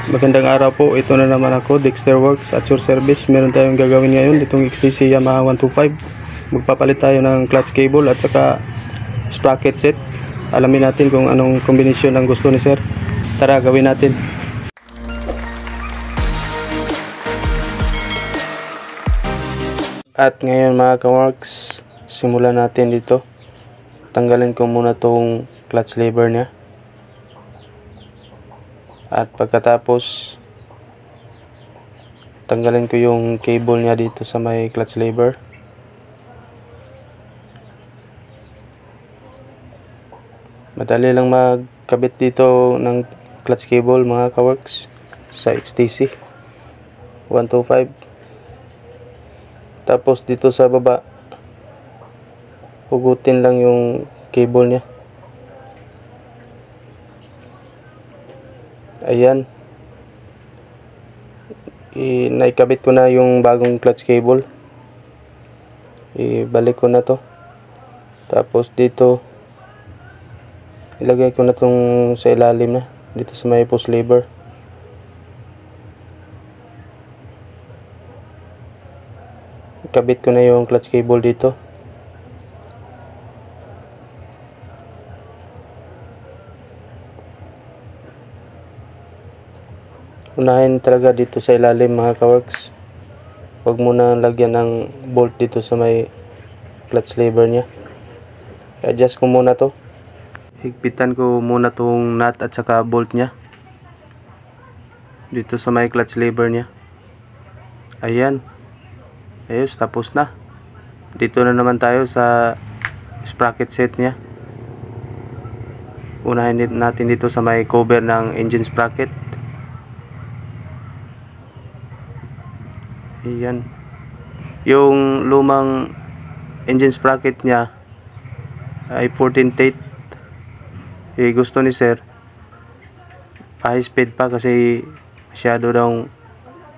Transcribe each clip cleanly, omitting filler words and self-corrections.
Magandang araw po, ito na naman ako, Dexter Works at your service. Meron tayong gagawin ngayon itong XTC Yamaha 125. Magpapalit tayo ng clutch cable at saka sprocket set. Alamin natin kung anong kombinasyon ang gusto ni sir. Tara, gawin natin. At ngayon mga ka-works, simulan natin dito. Tanggalin ko muna tong clutch lever niya. At pagkatapos tanggalin ko yung cable niya dito sa may clutch lever. Madali lang magkabit dito ng clutch cable mga ka-works sa XTC 125. Tapos dito sa baba hugutin lang yung cable niya. Ayan, naikabit ko na yung bagong clutch cable. Ibalik ko na to. Tapos dito ilagay ko na tong sa ilalim na dito sa may post lever. Ikabit ko na yung clutch cable dito. Unahin talaga dito sa ilalim mga ka-works. Huwag muna lagyan ng bolt dito sa may clutch lever nya. I-adjust ko muna to. Higpitan ko muna tong nut at saka bolt nya dito sa may clutch lever nya. Ayan. Ayos, tapos na. Dito na naman tayo sa sprocket set nya. Unahin natin dito sa may cover ng engine sprocket. Ayan. Yung lumang engine sprocket niya ay 14/8. Gusto ni sir high speed pa kasi masyado daw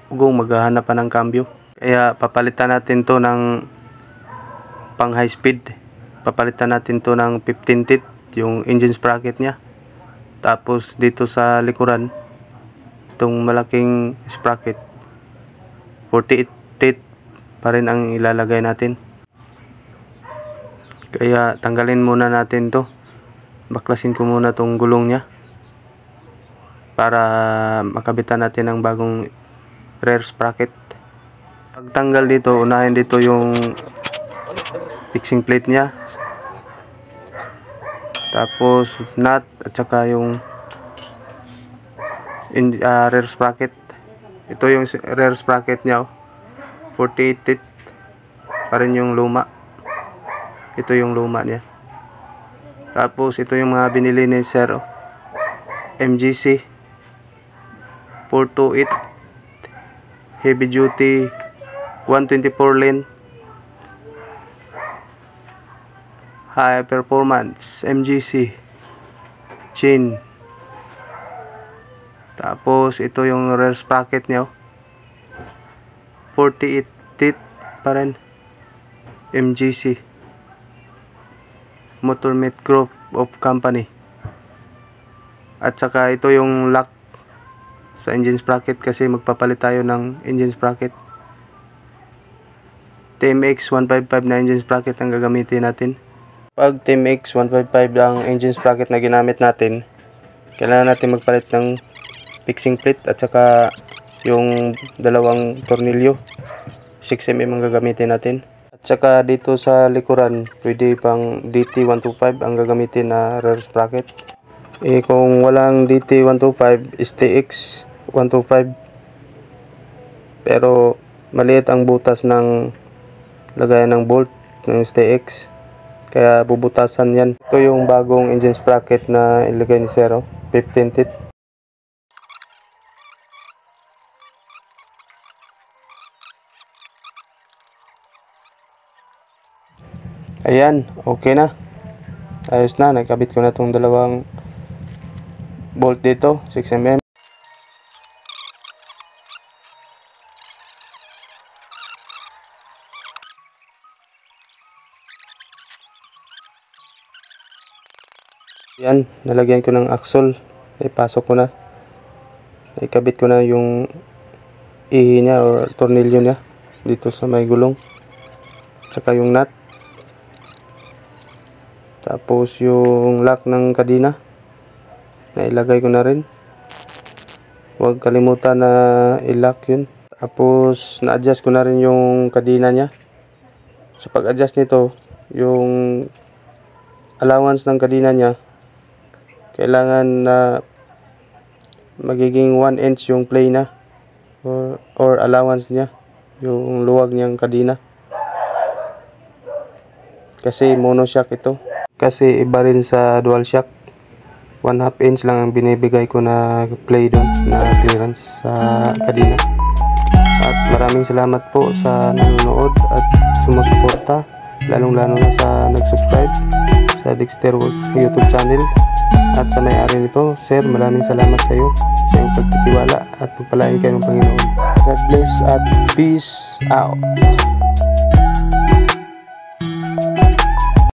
maghahanap pa ng cambio. Kaya papalitan natin to ng pang high speed. Papalitan natin to ng 15 teeth yung engine sprocket niya. Tapos dito sa likuran itong malaking sprocket 48 teeth pa rin ang ilalagay natin. Kaya tanggalin muna natin to. Baklasin ko muna tong gulong nya para makabitan natin ang bagong rear sprocket. Pagtanggal dito, unahin dito yung fixing plate nya, tapos nut at saka yung rear sprocket. Ito yung rear sprocket nya, 48 teeth pa rin yung luma. Ito yung luma niya. Tapos ito yung mga binili ni sir, MGC 428 heavy duty 124 lane high performance MGC chain. Tapos ito yung rear sprocket niya, 48 teeth pa rin, MGC Motor Mate Group of Company. At saka ito yung lock sa engine sprocket kasi magpapalit tayo ng engine sprocket. TMX 155 na engine sprocket ang gagamitin natin. Pag TMX 155 ang engine sprocket na ginamit natin, kailangan natin magpalit ng fixing plate at saka yung dalawang tornilyo. 6mm ang gagamitin natin. At saka dito sa likuran, pwede pang DT125 ang gagamitin na rear sprocket. Kung walang DT125, STX 125. Pero maliit ang butas ng lagayan ng bolt ng STX. Kaya bubutasan yan. Ito yung bagong engine sprocket na ilagay ni Zero, 15 teeth. Ayan, okay na. Ayos na, nagkabit ko na itong dalawang bolt dito, 6mm. Yan, nalagyan ko ng axle. Ipasok ko na. ikabit ko na yung ihi niya or tornilyo niya dito sa may gulong, tsaka yung nut, tapos yung lock ng kadina na ilagay ko na rin. Huwag kalimutan na i-lock yun. Tapos na-adjust ko na rin yung kadina niya. Sa pag-adjust nito, yung allowance ng kadina niya kailangan na magiging 1 inch yung play na or allowance niya, yung luwag niyang kadina, kasi monoshock ito. Kasi iba rin sa dual shock, 1/2 inch lang ang binibigay ko na play doon, na clearance sa kadina. At maraming salamat po sa nanonood at sumusuporta, lalong-lalo na sa nag-subscribe sa Dexter Works YouTube channel. At sa may-ari nito, sir, maraming salamat sa iyo sa iyong pagtitiwala at pagpalain kayo ng Panginoon. God bless at peace out.